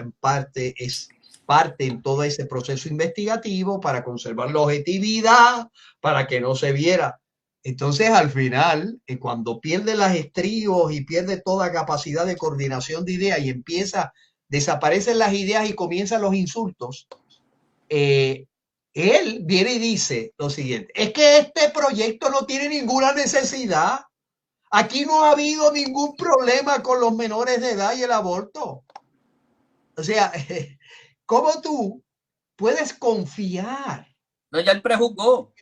es parte en todo ese proceso investigativo para conservar la objetividad, para que no se viera. Entonces, al final, cuando pierde las estribos y pierde toda capacidad de coordinación de ideas y desaparecen las ideas y comienzan los insultos, él viene y dice lo siguiente, es que este proyecto no tiene ninguna necesidad. Aquí no ha habido ningún problema con los menores de edad y el aborto. O sea, ¿cómo tú puedes confiar? No, ya él prejuzgó.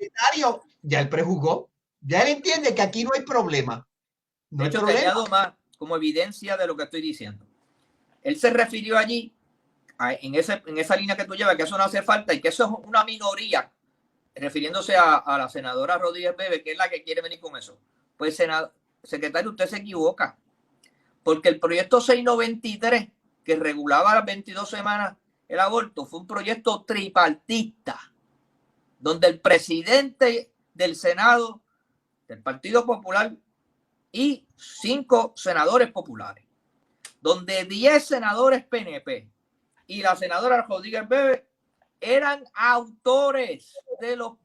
Ya él prejuzgó. Ya él entiende que aquí no hay problema. No de hecho, te añado más como evidencia de lo que estoy diciendo. Él se refirió allí en esa línea que tú llevas, que eso no hace falta y que eso es una minoría, refiriéndose a la senadora Rodríguez Bebe, que es la que quiere venir con eso. Pues, secretario, usted se equivoca, porque el proyecto 693, que regulaba las 22 semanas el aborto, fue un proyecto tripartista, donde el presidente del Senado, del Partido Popular, y 5 senadores populares, donde 10 senadores PNP y la senadora Rodríguez Bebe eran autores de los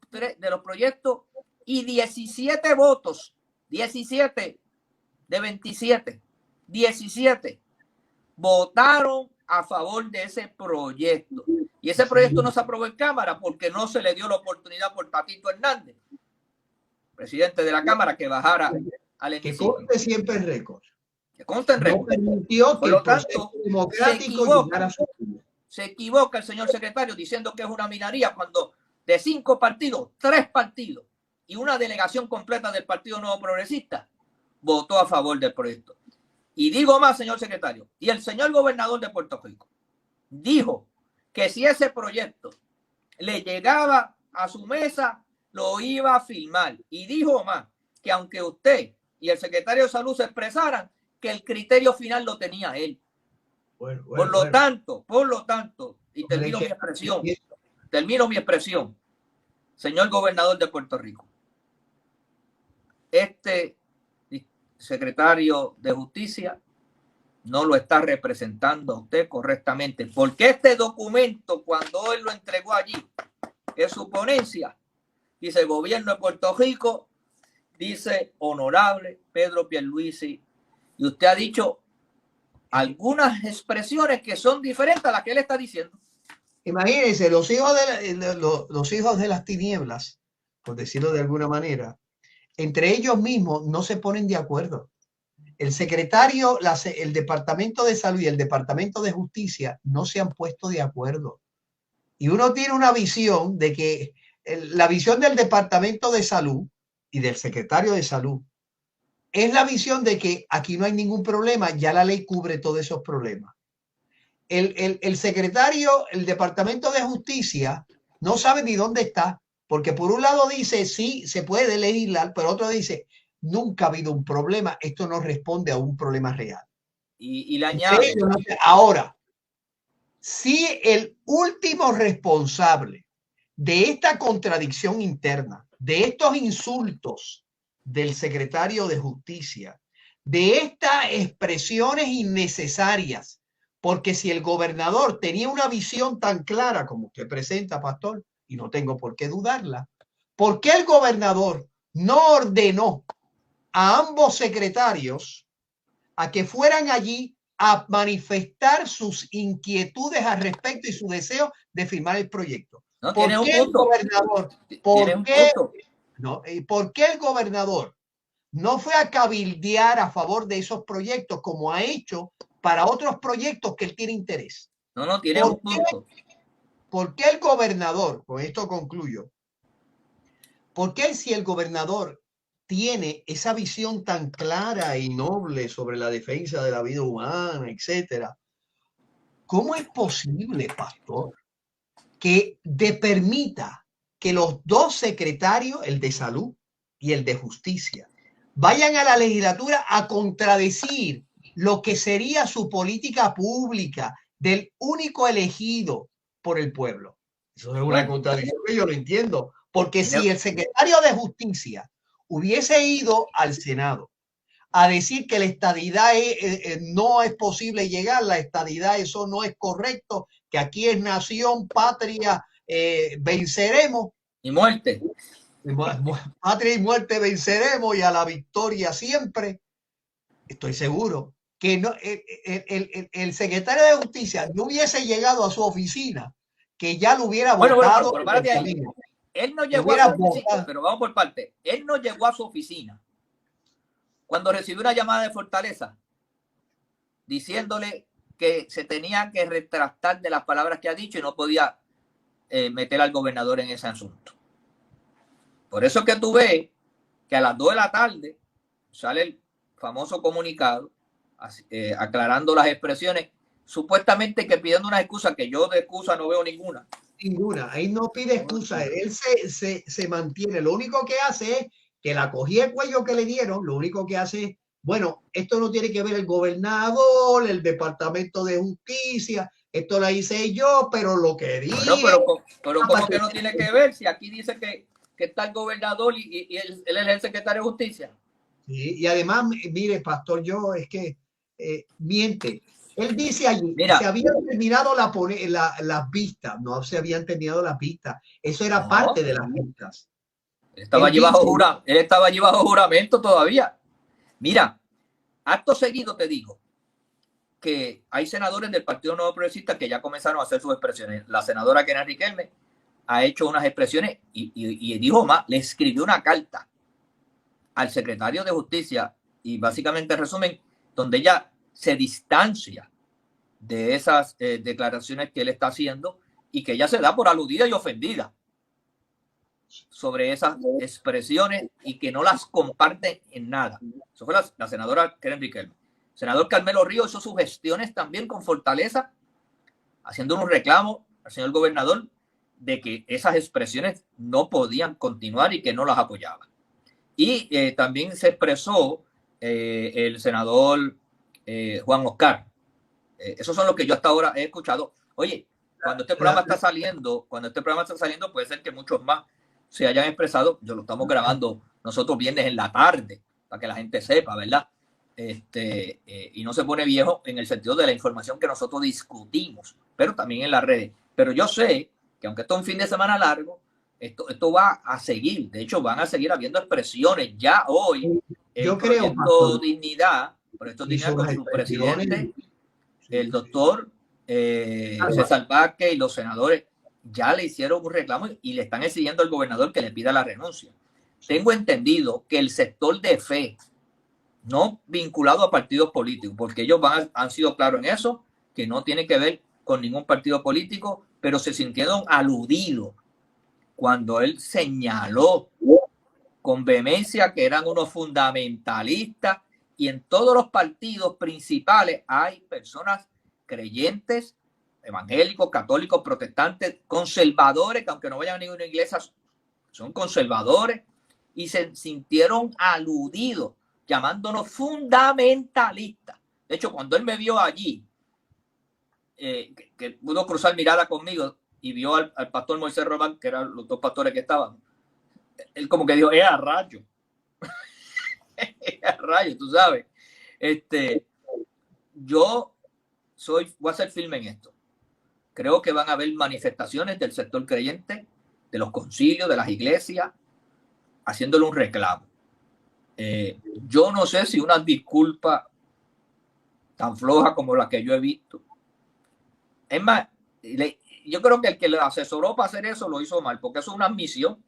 proyectos, y 17 votos, 17 de 27, 17 votaron a favor de ese proyecto. Y ese proyecto no se aprobó en Cámara porque no se le dio la oportunidad por Tatito Hernández, presidente de la Cámara, que bajara al hemiciclo. Que conste siempre el récord. Que conste en récord. No permitió que el proceso democrático llegara a su se equivoca el señor secretario diciendo que es una minoría cuando de 5 partidos, 3 partidos y una delegación completa del Partido Nuevo Progresista votó a favor del proyecto. Y digo más, señor secretario, y el señor gobernador de Puerto Rico dijo que si ese proyecto le llegaba a su mesa, lo iba a firmar. Y dijo más, que aunque usted y el secretario de Salud se expresaran, que el criterio final lo tenía él. Por lo tanto, y termino mi expresión, señor gobernador de Puerto Rico, este secretario de Justicia no lo está representando a usted correctamente, porque este documento, cuando él lo entregó allí en su ponencia, dice gobierno de Puerto Rico, dice honorable Pedro Pierluisi, y usted ha dicho algunas expresiones que son diferentes a las que él está diciendo. Imagínense, los hijos de las tinieblas, por decirlo de alguna manera, entre ellos mismos no se ponen de acuerdo. El secretario, el Departamento de Salud y el Departamento de Justicia no se han puesto de acuerdo. Y uno tiene una visión de que la visión del Departamento de Salud y del Secretario de Salud es la visión de que aquí no hay ningún problema, ya la ley cubre todos esos problemas. El secretario, el Departamento de Justicia no sabe ni dónde está, porque por un lado dice sí, se puede legislar, pero otro dice nunca ha habido un problema, esto no responde a un problema real. Y le añade. Ahora, si el último responsable de esta contradicción interna, de estos insultos del secretario de Justicia, de estas expresiones innecesarias, porque si el gobernador tenía una visión tan clara como usted presenta, pastor, y no tengo por qué dudarla, ¿por qué el gobernador no ordenó a ambos secretarios a que fueran allí a manifestar sus inquietudes al respecto y su deseo de firmar el proyecto? No, ¿Por qué el gobernador? ¿Por qué el gobernador no fue a cabildear a favor de esos proyectos como ha hecho para otros proyectos que él tiene interés? No, tiene un punto. ¿Por qué el gobernador, con esto concluyo, por qué si el gobernador tiene esa visión tan clara y noble sobre la defensa de la vida humana, etcétera, cómo es posible, pastor, que permita que los dos secretarios, el de Salud y el de Justicia, vayan a la legislatura a contradecir lo que sería su política pública del único elegido por el pueblo? Eso es una contradicción que yo no entiendo, porque si el secretario de Justicia hubiese ido al Senado a decir que la estadidad no es posible llegar, la estadidad, eso no es correcto, que aquí es nación, patria, venceremos. Y muerte. Patria y muerte venceremos, y a la victoria siempre. Estoy seguro que no, el secretario de Justicia no hubiese llegado a su oficina, que ya lo hubiera votado. Pero párate ahí. Él no llegó a su oficina, pero vamos por parte. Él no llegó a su oficina cuando recibió una llamada de Fortaleza diciéndole que se tenía que retractar de las palabras que ha dicho y no podía meter al gobernador en ese asunto. Por eso es que tú ves que a las 2 de la tarde sale el famoso comunicado aclarando las expresiones, supuestamente que pidiendo unas excusas, que yo de excusa no veo ninguna. Ahí no pide excusa, él se mantiene. Lo único que hace es que la cogía el cuello que le dieron, lo único que hace es, bueno, esto no tiene que ver el gobernador, el Departamento de Justicia, esto la hice yo, pero lo que dije... Pero ¿cómo que no tiene que ver? Si aquí dice que está el gobernador y él es el secretario de Justicia. Sí, y además, mire, pastor, yo es que miente. Él dice allí, se habían terminado las vistas, no se habían terminado las vistas, eso era parte de las vistas. Él estaba allí bajo juramento todavía. Mira, acto seguido te digo que hay senadores del Partido Nuevo Progresista que ya comenzaron a hacer sus expresiones. La senadora Kenia Riquelme ha hecho unas expresiones y dijo más, le escribió una carta al secretario de Justicia y básicamente resumen, donde ella se distancia de esas declaraciones que él está haciendo y que ella se da por aludida y ofendida. sobre esas expresiones y que no las comparten en nada. Eso fue la senadora Keren Riquelme. El senador Carmelo Ríos hizo sus gestiones también con fortaleza, haciendo un reclamo al señor gobernador de que esas expresiones no podían continuar y que no las apoyaba. Y también se expresó el senador Juan Oscar. Esos son los que yo hasta ahora he escuchado. Oye, cuando este programa está saliendo, puede ser que muchos más se hayan expresado. Yo lo estamos grabando nosotros viernes en la tarde, para que la gente sepa, ¿verdad? Y no se pone viejo en el sentido de la información que nosotros discutimos, pero también en las redes. Pero yo sé que aunque esto es un fin de semana largo, esto va a seguir. De hecho, van a seguir habiendo expresiones ya hoy. Yo creo, Pastor, Dignidad, Proyecto Dignidad con su presidente, el doctor César Vázquez, y los senadores ya le hicieron un reclamo y le están exigiendo al gobernador que le pida la renuncia. Tengo entendido que el sector de fe, no vinculado a partidos políticos, porque ellos han sido claros en eso, que no tiene que ver con ningún partido político, pero se sintieron aludidos cuando él señaló con vehemencia que eran unos fundamentalistas, y en todos los partidos principales hay personas creyentes, evangélicos, católicos, protestantes, conservadores, que aunque no vayan a ninguna iglesia, son conservadores, y se sintieron aludidos, llamándonos fundamentalistas. De hecho, cuando él me vio allí, que pudo cruzar mirada conmigo y vio al pastor Moisés Román, que eran los dos pastores que estaban, él como que dijo, a rayo. A rayo, tú sabes. Yo voy a ser firme en esto. Creo que van a haber manifestaciones del sector creyente, de los concilios, de las iglesias, haciéndole un reclamo. Yo no sé si una disculpa tan floja como la que yo he visto. Es más, yo creo que el que le asesoró para hacer eso lo hizo mal, porque eso es una admisión,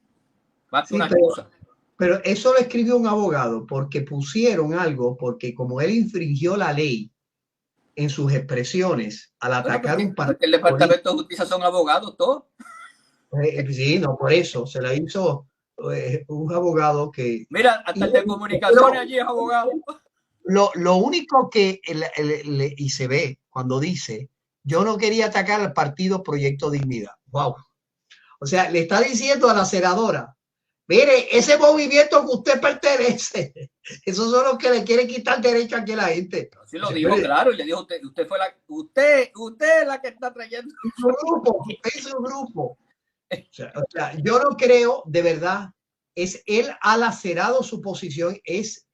más que una excusa. Pero eso lo escribió un abogado porque pusieron algo, porque como él infringió la ley en sus expresiones al atacar un partido. El Departamento de Justicia son abogados todos. Sí, no, por eso se la hizo un abogado que... Mira, hasta el de comunicaciones allí es abogado. Lo único que y se ve cuando dice, yo no quería atacar al partido Proyecto Dignidad. Wow. O sea, le está diciendo a la senadora, mire, ese movimiento que usted pertenece, esos son los que le quieren quitar derecho aquí a la gente. Sí lo dijo claro, y le dijo, usted es la que está trayendo. Usted es un grupo. O sea, yo no creo, de verdad, él ha lacerado su posición, es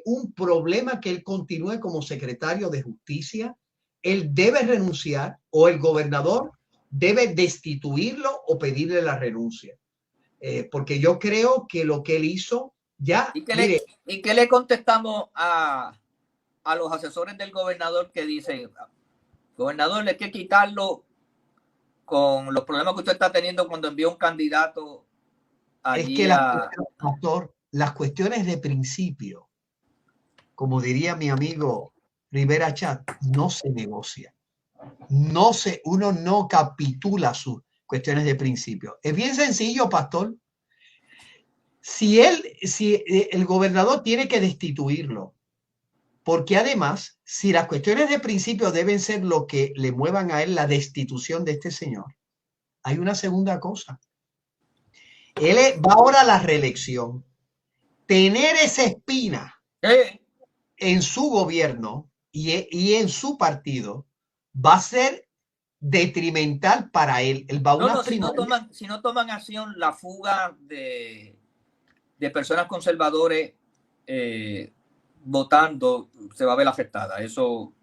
un problema que él continúe como secretario de Justicia. Él debe renunciar, o el gobernador debe destituirlo o pedirle la renuncia. Porque yo creo que lo que él hizo ya... ¿Y qué le contestamos a los asesores del gobernador que dicen, gobernador, le hay que quitarlo con los problemas que usted está teniendo cuando envía un candidato allí? Es que pastor, las cuestiones de principio, como diría mi amigo Rivera Chat, no se negocia. Uno no capitula sus cuestiones de principio. Es bien sencillo, pastor. Si el gobernador tiene que destituirlo, porque además, si las cuestiones de principio deben ser lo que le muevan a él la destitución de este señor, hay una segunda cosa. Él va ahora a la reelección. Tener esa espina en su gobierno y en su partido va a ser detrimental para él. Él va a una si no toman acción, la fuga de personas conservadores votando se va a ver afectada. Eso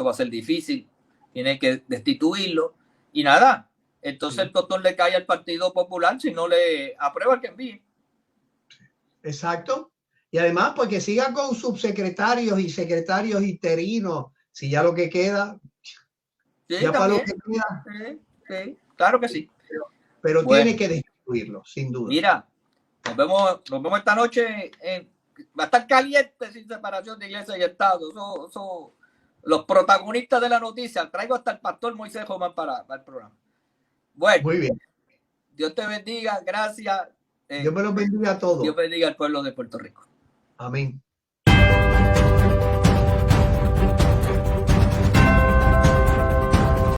va a ser difícil. Tiene que destituirlo. Y nada, entonces el doctor le cae al Partido Popular si no le aprueba el que envíe. Exacto. Y además, porque sigan con subsecretarios y secretarios interinos, si ya lo que queda, sí, ya para lo que queda. Sí, claro que sí. Pero bueno, tiene que destruirlo, sin duda. Mira, nos vemos esta noche. Va a estar caliente sin separación de iglesia y Estado. Son los protagonistas de la noticia. Traigo hasta el pastor Moisés Román para el programa. Bueno, muy bien. Dios te bendiga, gracias. Dios me los bendiga a todos. Dios bendiga al pueblo de Puerto Rico. Amén.